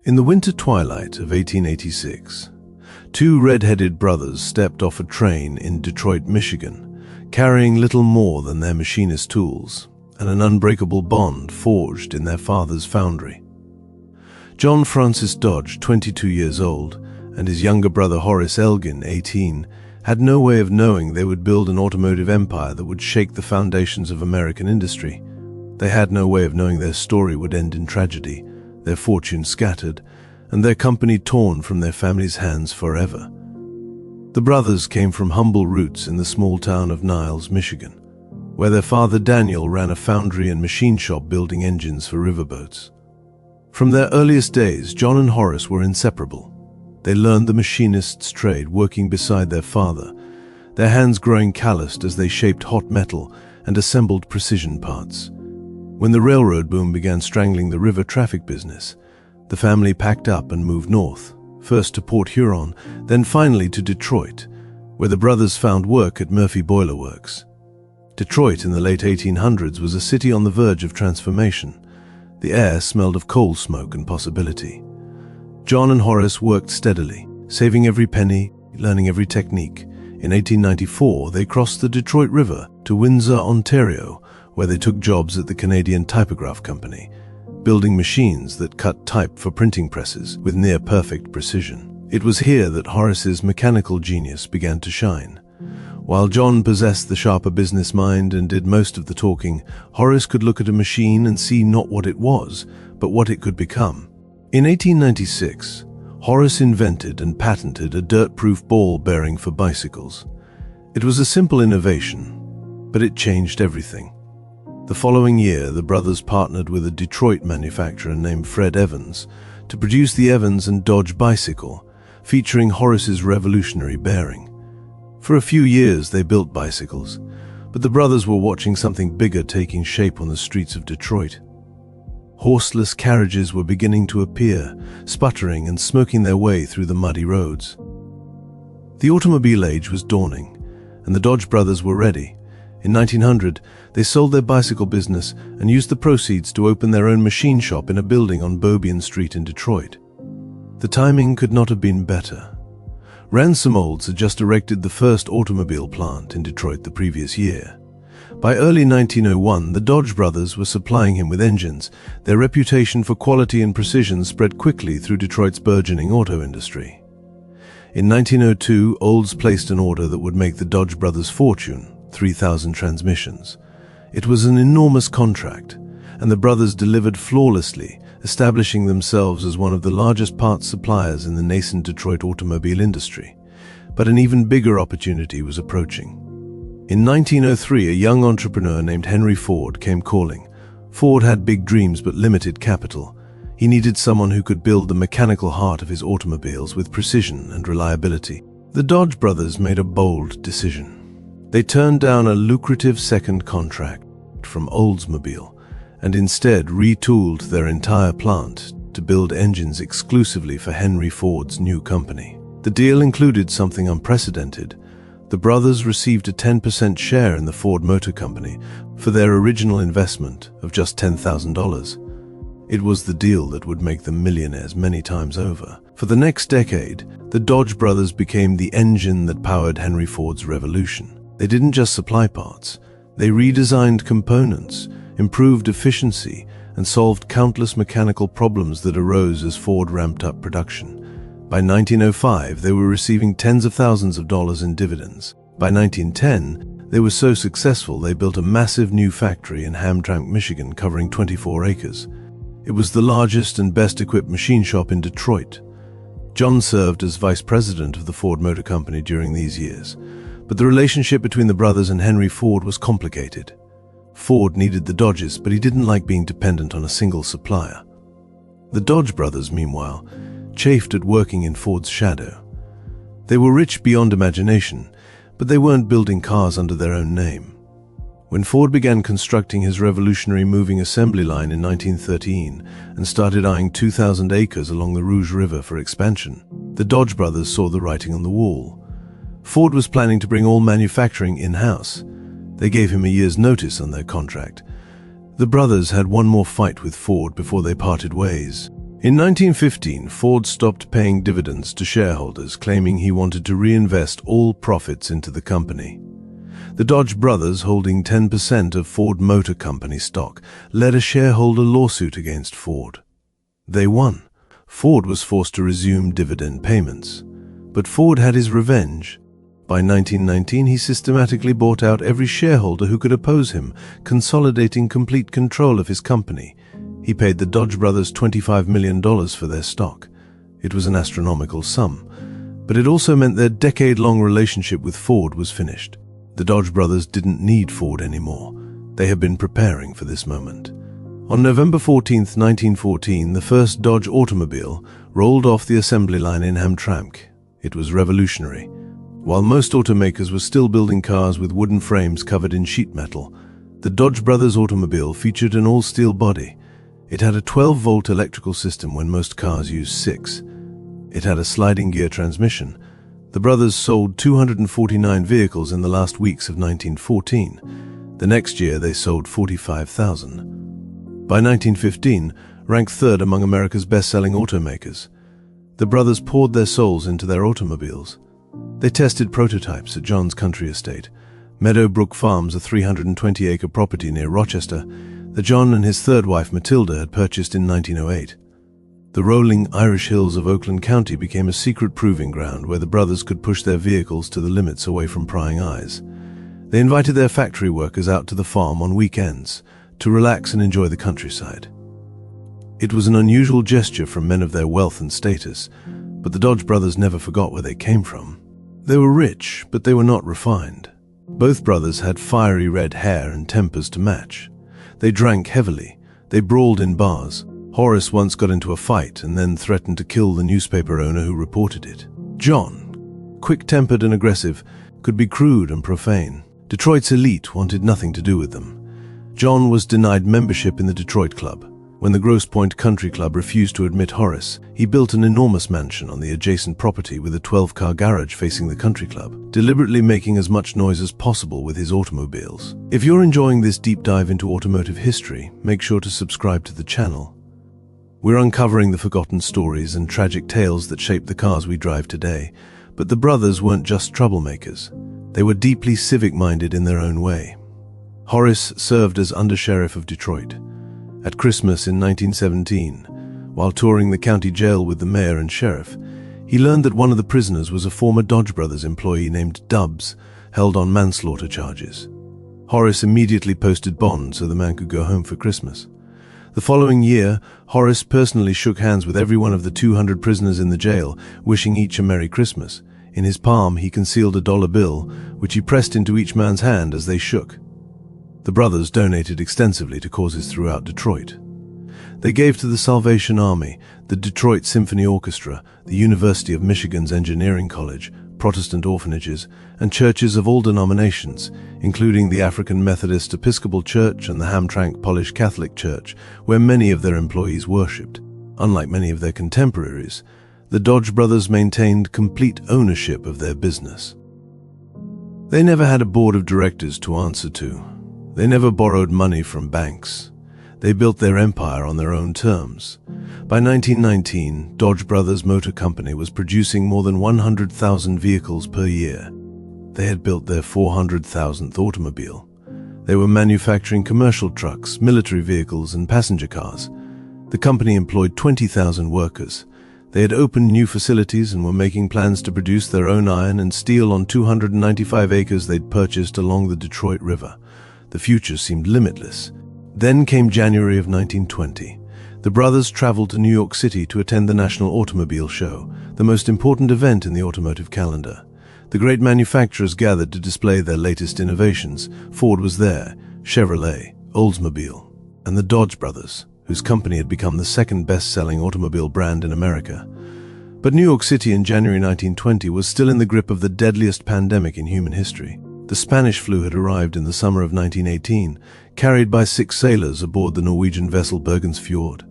In the winter twilight of 1886, two red-headed brothers stepped off a train in Detroit, Michigan, carrying little more than their machinist tools and an unbreakable bond forged in their father's foundry. John Francis Dodge, 22 years old, and his younger brother Horace Elgin, 18, had no way of knowing they would build an automotive empire that would shake the foundations of American industry. They had no way of knowing their story would end in tragedy, their fortune scattered, and their company torn from their family's hands forever. The brothers came from humble roots in the small town of Niles, Michigan, where their father Daniel ran a foundry and machine shop building engines for riverboats. From their earliest days, John and Horace were inseparable. They learned the machinist's trade working beside their father, their hands growing calloused as they shaped hot metal and assembled precision parts. When the railroad boom began strangling the river traffic business, the family packed up and moved north, first to Port Huron, then finally to Detroit, where the brothers found work at Murphy Boiler Works. Detroit in the late 1800s was a city on the verge of transformation. The air smelled of coal smoke and possibility. John and Horace worked steadily, saving every penny, learning every technique. In 1894, they crossed the Detroit River to Windsor, Ontario, where they took jobs at the Canadian Typograph Company, building machines that cut type for printing presses with near-perfect precision. It was here that Horace's mechanical genius began to shine. While John possessed the sharper business mind and did most of the talking, Horace could look at a machine and see not what it was, but what it could become. In 1896, Horace invented and patented a dirt-proof ball bearing for bicycles. It was a simple innovation, but it changed everything. The following year, the brothers partnered with a Detroit manufacturer named Fred Evans to produce the Evans and Dodge bicycle, featuring Horace's revolutionary bearing. For a few years, they built bicycles, but the brothers were watching something bigger taking shape on the streets of Detroit. Horseless carriages were beginning to appear, sputtering and smoking their way through the muddy roads. The automobile age was dawning, and the Dodge brothers were ready. In 1900, they sold their bicycle business and used the proceeds to open their own machine shop in a building on Beaubien Street in Detroit. The timing could not have been better. Ransom Olds had just erected the first automobile plant in Detroit the previous year. By early 1901, the Dodge brothers were supplying him with engines. Their reputation for quality and precision spread quickly through Detroit's burgeoning auto industry. In 1902, Olds placed an order that would make the Dodge brothers' fortune, 3,000 transmissions. It was an enormous contract, and the brothers delivered flawlessly, establishing themselves as one of the largest parts suppliers in the nascent Detroit automobile industry. But an even bigger opportunity was approaching. In 1903, a young entrepreneur named Henry Ford came calling. Ford had big dreams but limited capital. He needed someone who could build the mechanical heart of his automobiles with precision and reliability. The Dodge brothers made a bold decision. They turned down a lucrative second contract from Oldsmobile and instead retooled their entire plant to build engines exclusively for Henry Ford's new company. The deal included something unprecedented. The brothers received a 10% share in the Ford Motor Company for their original investment of just $10,000. It was the deal that would make them millionaires many times over. For the next decade, the Dodge brothers became the engine that powered Henry Ford's revolution. They didn't just supply parts. They redesigned components, improved efficiency, and solved countless mechanical problems that arose as Ford ramped up production. By 1905, they were receiving tens of thousands of dollars in dividends. By 1910, they were so successful they built a massive new factory in Hamtramck, Michigan, covering 24 acres. It was the largest and best-equipped machine shop in Detroit. John served as vice president of the Ford Motor Company during these years, but the relationship between the brothers and Henry Ford was complicated. Ford needed the Dodges, but he didn't like being dependent on a single supplier. The Dodge brothers, meanwhile, chafed at working in Ford's shadow. They were rich beyond imagination, but they weren't building cars under their own name. When Ford began constructing his revolutionary moving assembly line in 1913 and started eyeing 2,000 acres along the Rouge River for expansion, the Dodge brothers saw the writing on the wall. Ford was planning to bring all manufacturing in-house. They gave him a year's notice on their contract. The brothers had one more fight with Ford before they parted ways. In 1915, Ford stopped paying dividends to shareholders, claiming he wanted to reinvest all profits into the company. The Dodge brothers, holding 10% of Ford Motor Company stock, led a shareholder lawsuit against Ford. They won. Ford was forced to resume dividend payments. But Ford had his revenge. By 1919, he systematically bought out every shareholder who could oppose him, consolidating complete control of his company. He paid the Dodge brothers $25 million for their stock. It was an astronomical sum, but it also meant their decade-long relationship with Ford was finished. The Dodge brothers didn't need Ford anymore. They had been preparing for this moment. On November 14, 1914, the first Dodge automobile rolled off the assembly line in Hamtramck. It was revolutionary. While most automakers were still building cars with wooden frames covered in sheet metal, the Dodge brothers automobile featured an all-steel body. It had a 12-volt electrical system when most cars used 6. It had a sliding gear transmission. The brothers sold 249 vehicles in the last weeks of 1914. The next year they sold 45,000. By 1915, ranked third among America's best-selling automakers, the brothers poured their souls into their automobiles. They tested prototypes at John's country estate, Meadowbrook Farms, a 320-acre property near Rochester that John and his third wife Matilda had purchased in 1908. The rolling Irish hills of Oakland County became a secret proving ground where the brothers could push their vehicles to the limits away from prying eyes. They invited their factory workers out to the farm on weekends to relax and enjoy the countryside. It was an unusual gesture from men of their wealth and status, but the Dodge brothers never forgot where they came from. They were rich, but they were not refined. Both brothers had fiery red hair and tempers to match. They drank heavily. They brawled in bars. Horace once got into a fight and then threatened to kill the newspaper owner who reported it. John, quick-tempered and aggressive, could be crude and profane. Detroit's elite wanted nothing to do with them. John was denied membership in the Detroit Club. When the Grosse Pointe Country Club refused to admit Horace, he built an enormous mansion on the adjacent property with a 12-car garage facing the country club, deliberately making as much noise as possible with his automobiles. If you're enjoying this deep dive into automotive history, make sure to subscribe to the channel. We're uncovering the forgotten stories and tragic tales that shape the cars we drive today. But the brothers weren't just troublemakers. They were deeply civic-minded in their own way. Horace served as undersheriff of Detroit. At Christmas in 1917, while touring the county jail with the mayor and sheriff, he learned that one of the prisoners was a former Dodge Brothers employee named Dubbs, held on manslaughter charges. Horace immediately posted bond so the man could go home for Christmas. The following year, Horace personally shook hands with every one of the 200 prisoners in the jail, wishing each a Merry Christmas. In his palm, he concealed a dollar bill, which he pressed into each man's hand as they shook. The brothers donated extensively to causes throughout Detroit. They gave to the Salvation Army, the Detroit Symphony Orchestra, the University of Michigan's Engineering College, Protestant orphanages, and churches of all denominations, including the African Methodist Episcopal Church and the Hamtramck Polish Catholic Church, where many of their employees worshipped. Unlike many of their contemporaries, the Dodge brothers maintained complete ownership of their business. They never had a board of directors to answer to. They never borrowed money from banks. They built their empire on their own terms. By 1919, Dodge Brothers Motor Company was producing more than 100,000 vehicles per year. They had built their 400,000th automobile. They were manufacturing commercial trucks, military vehicles, and passenger cars. The company employed 20,000 workers. They had opened new facilities and were making plans to produce their own iron and steel on 295 acres they'd purchased along the Detroit River. The future seemed limitless. Then came January of 1920. The brothers traveled to New York City to attend the National Automobile Show, the most important event in the automotive calendar. The great manufacturers gathered to display their latest innovations. Ford was there, Chevrolet, Oldsmobile, and the Dodge brothers, whose company had become the second best-selling automobile brand in America. But New York City in January 1920 was still in the grip of the deadliest pandemic in human history. The Spanish flu had arrived in the summer of 1918, carried by 6 sailors aboard the Norwegian vessel Bergen's Fjord.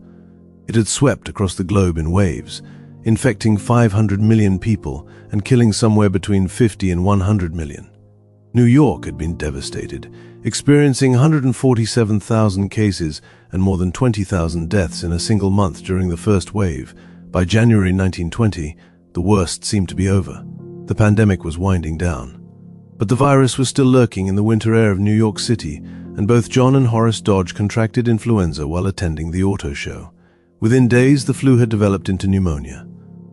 It had swept across the globe in waves, infecting 500 million people and killing somewhere between 50 and 100 million. New York had been devastated, experiencing 147,000 cases and more than 20,000 deaths in a single month during the first wave. By January 1920, the worst seemed to be over. The pandemic was winding down. But the virus was still lurking in the winter air of New York City, and both John and Horace Dodge contracted influenza while attending the auto show. Within days, the flu had developed into pneumonia.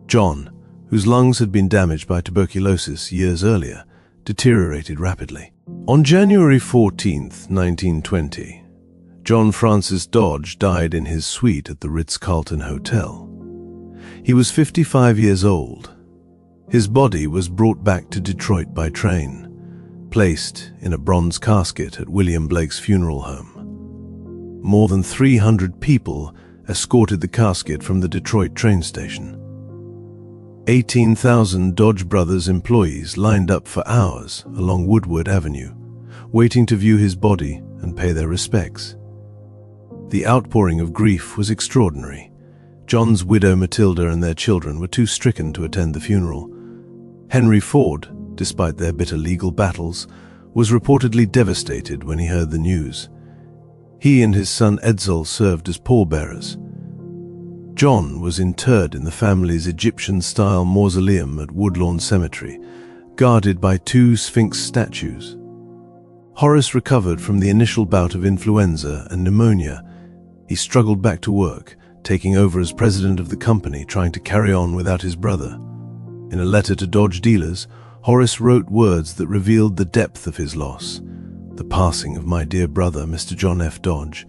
John, whose lungs had been damaged by tuberculosis years earlier, deteriorated rapidly. On January 14, 1920, John Francis Dodge died in his suite at the Ritz-Carlton Hotel. He was 55 years old. His body was brought back to Detroit by train, placed in a bronze casket at William Blake's funeral home. More than 300 people escorted the casket from the Detroit train station. 18,000 Dodge Brothers employees lined up for hours along Woodward Avenue, waiting to view his body and pay their respects. The outpouring of grief was extraordinary. John's widow Matilda and their children were too stricken to attend the funeral. Henry Ford, despite their bitter legal battles, was reportedly devastated when he heard the news. He and his son Edsel served as pallbearers. John was interred in the family's Egyptian-style mausoleum at Woodlawn Cemetery, guarded by two Sphinx statues. Horace recovered from the initial bout of influenza and pneumonia. He struggled back to work, taking over as president of the company, trying to carry on without his brother. In a letter to Dodge dealers, Horace wrote words that revealed the depth of his loss. "The passing of my dear brother, Mr. John F. Dodge,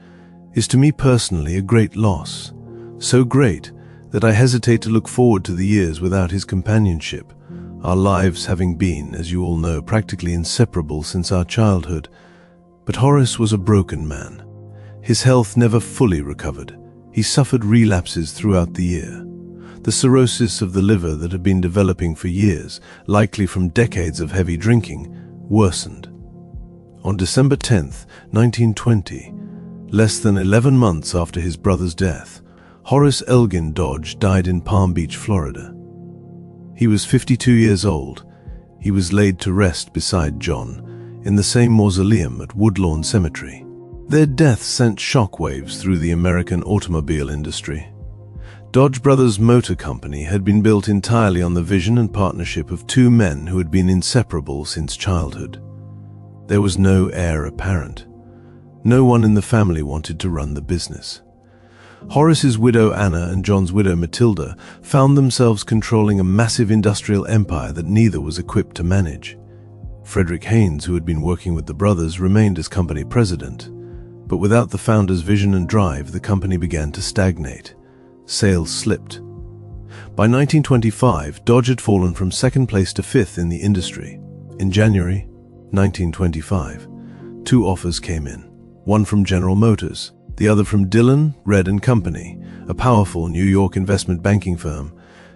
is to me personally a great loss. So great that I hesitate to look forward to the years without his companionship, our lives having been, as you all know, practically inseparable since our childhood. But Horace was a broken man. His health never fully recovered. He suffered relapses throughout the year. The cirrhosis of the liver that had been developing for years, likely from decades of heavy drinking, worsened. On December 10, 1920, less than 11 months after his brother's death, Horace Elgin Dodge died in Palm Beach, Florida. He was 52 years old. He was laid to rest beside John in the same mausoleum at Woodlawn Cemetery. Their death sent shockwaves through the American automobile industry. Dodge Brothers Motor Company had been built entirely on the vision and partnership of two men who had been inseparable since childhood. There was no heir apparent. No one in the family wanted to run the business. Horace's widow Anna and John's widow Matilda found themselves controlling a massive industrial empire that neither was equipped to manage. Frederick Haynes, who had been working with the brothers, remained as company president. But without the founders' vision and drive, the company began to stagnate. Sales slipped. By 1925, Dodge had fallen from second place to fifth in the industry. In January 1925, two offers came in, one from General Motors, the other from Dillon, Red & Company, a powerful New York investment banking firm.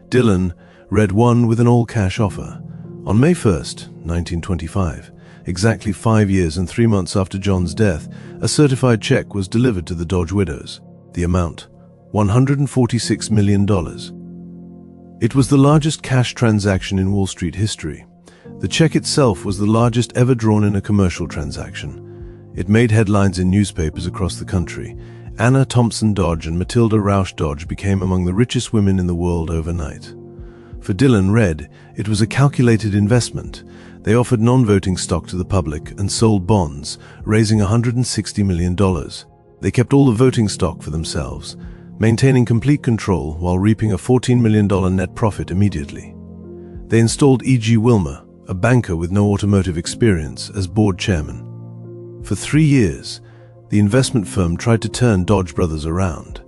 Dillon Red won with an all-cash offer. On May 1st, 1925, exactly 5 years and 3 months after John's death, a certified check was delivered to the Dodge widows. The amount, $146 million. It was the largest cash transaction in Wall Street history. The check itself was the largest ever drawn in a commercial transaction. It made headlines in newspapers across the country. Anna Thompson Dodge and Matilda Rausch Dodge became among the richest women in the world overnight. For Dillon Red, it was a calculated investment. They offered non-voting stock to the public and sold bonds, raising $160 million. They kept all the voting stock for themselves, maintaining complete control while reaping a $14 million net profit immediately. They installed E.G. Wilmer, a banker with no automotive experience, as board chairman. For 3 years, the investment firm tried to turn Dodge Brothers around,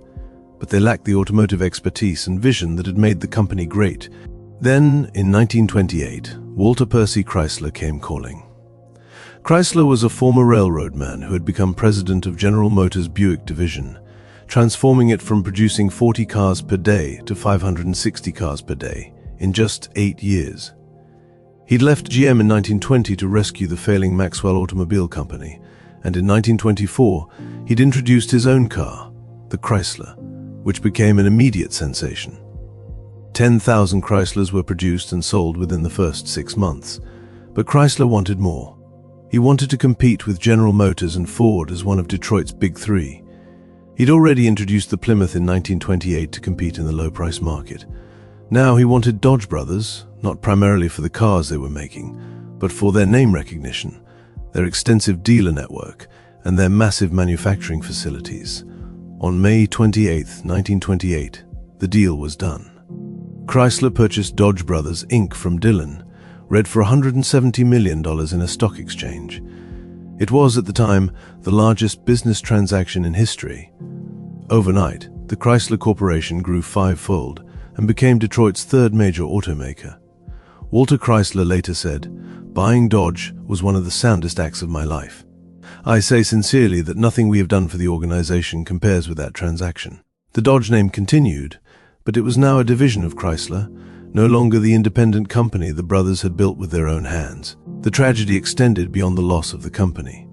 but they lacked the automotive expertise and vision that had made the company great. Then, in 1928, Walter Percy Chrysler came calling. Chrysler was a former railroad man who had become president of General Motors' Buick division, transforming it from producing 40 cars per day to 560 cars per day in just 8 years. He'd left GM in 1920 to rescue the failing Maxwell Automobile Company, and in 1924 he'd introduced his own car, the Chrysler, which became an immediate sensation. 10,000 Chryslers were produced and sold within the first 6 months, but Chrysler wanted more. He wanted to compete with General Motors and Ford as one of Detroit's big three. He'd already introduced the Plymouth in 1928 to compete in the low-price market. Now he wanted Dodge Brothers, not primarily for the cars they were making, but for their name recognition, their extensive dealer network, and their massive manufacturing facilities. On May 28, 1928, the deal was done. Chrysler purchased Dodge Brothers, Inc. from Dillon, read for $170 million in a stock exchange. It was, at the time, the largest business transaction in history. Overnight, the Chrysler Corporation grew fivefold and became Detroit's third major automaker. Walter Chrysler later said, "Buying Dodge was one of the soundest acts of my life. I say sincerely that nothing we have done for the organization compares with that transaction." The Dodge name continued, but it was now a division of Chrysler, no longer the independent company the brothers had built with their own hands. The tragedy extended beyond the loss of the company.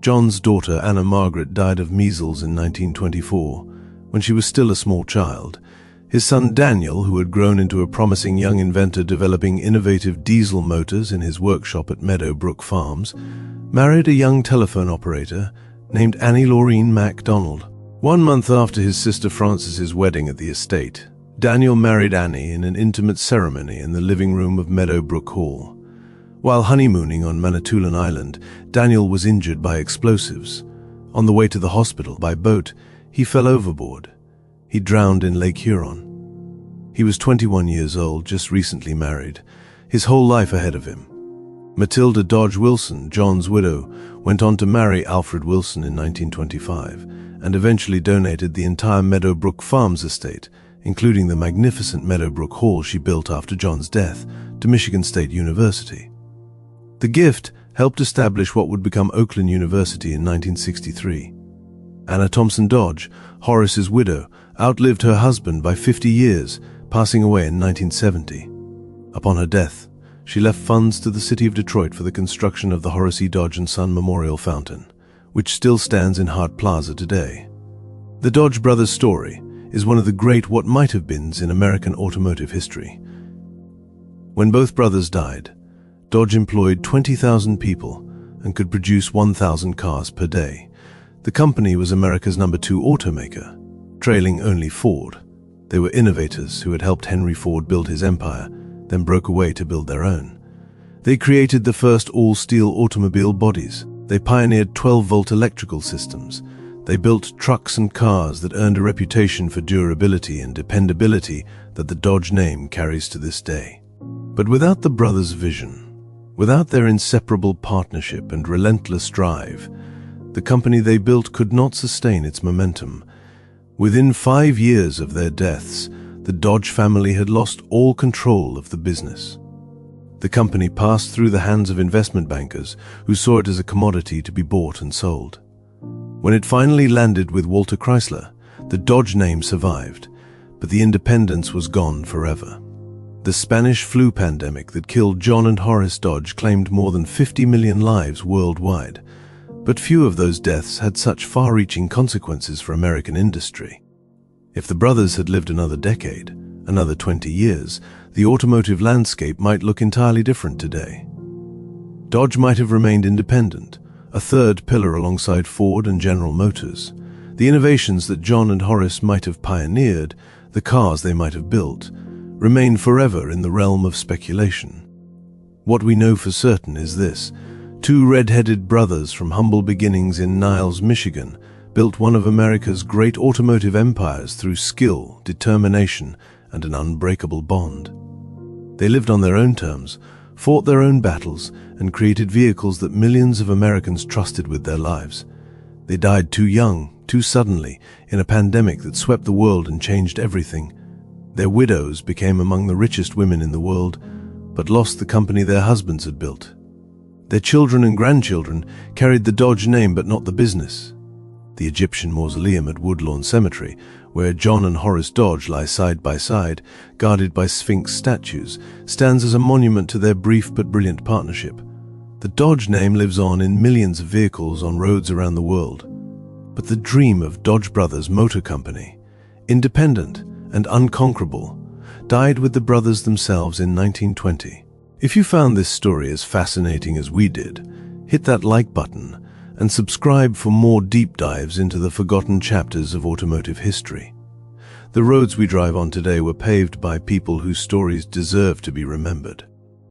John's daughter, Anna Margaret, died of measles in 1924, when she was still a small child. His son Daniel, who had grown into a promising young inventor developing innovative diesel motors in his workshop at Meadowbrook Farms, married a young telephone operator named Annie Laureen MacDonald. 1 month after his sister Frances's wedding at the estate, Daniel married Annie in an intimate ceremony in the living room of Meadowbrook Hall. While honeymooning on Manitoulin Island, Daniel was injured by explosives. On the way to the hospital by boat, he fell overboard. He drowned in Lake Huron. He was 21 years old, just recently married, his whole life ahead of him. Matilda Dodge Wilson, John's widow, went on to marry Alfred Wilson in 1925 and eventually donated the entire Meadowbrook Farms estate, including the magnificent Meadowbrook Hall she built after John's death, to Michigan State University. The gift helped establish what would become Oakland University in 1963. Anna Thompson Dodge, Horace's widow, outlived her husband by 50 years, passing away in 1970. Upon her death, she left funds to the city of Detroit for the construction of the Horace E. Dodge and Son Memorial Fountain, which still stands in Hart Plaza today. The Dodge brothers' story is one of the great what-might-have-beens in American automotive history. When both brothers died, Dodge employed 20,000 people and could produce 1,000 cars per day. The company was America's number 2 automaker, trailing only Ford. They were innovators who had helped Henry Ford build his empire, then broke away to build their own. They created the first all-steel automobile bodies. They pioneered 12-volt electrical systems. They built trucks and cars that earned a reputation for durability and dependability that the Dodge name carries to this day. But without the brothers' vision, without their inseparable partnership and relentless drive, the company they built could not sustain its momentum. Within 5 years of their deaths, the Dodge family had lost all control of the business. The company passed through the hands of investment bankers who saw it as a commodity to be bought and sold. When it finally landed with Walter Chrysler, the Dodge name survived, but the independence was gone forever. The Spanish flu pandemic that killed John and Horace Dodge claimed more than 50 million lives worldwide, but few of those deaths had such far-reaching consequences for American industry. If the brothers had lived another decade, another 20 years, the automotive landscape might look entirely different today. Dodge might have remained independent, a third pillar alongside Ford and General Motors. The innovations that John and Horace might have pioneered, the cars they might have built, remain forever in the realm of speculation. What we know for certain is this: 2 red-headed brothers from humble beginnings in Niles, Michigan, built one of America's great automotive empires through skill, determination, and an unbreakable bond. They lived on their own terms, fought their own battles, and created vehicles that millions of Americans trusted with their lives. They died too young, too suddenly, in a pandemic that swept the world and changed everything. Their widows became among the richest women in the world, but lost the company their husbands had built. Their children and grandchildren carried the Dodge name but not the business. The Egyptian mausoleum at Woodlawn Cemetery, where John and Horace Dodge lie side by side, guarded by Sphinx statues, stands as a monument to their brief but brilliant partnership. The Dodge name lives on in millions of vehicles on roads around the world. But the dream of Dodge Brothers Motor Company, independent and unconquerable, died with the brothers themselves in 1920. If you found this story as fascinating as we did, Hit that like button and subscribe for more deep dives into the forgotten chapters of automotive history. The roads we drive on today were paved by people whose stories deserve to be remembered.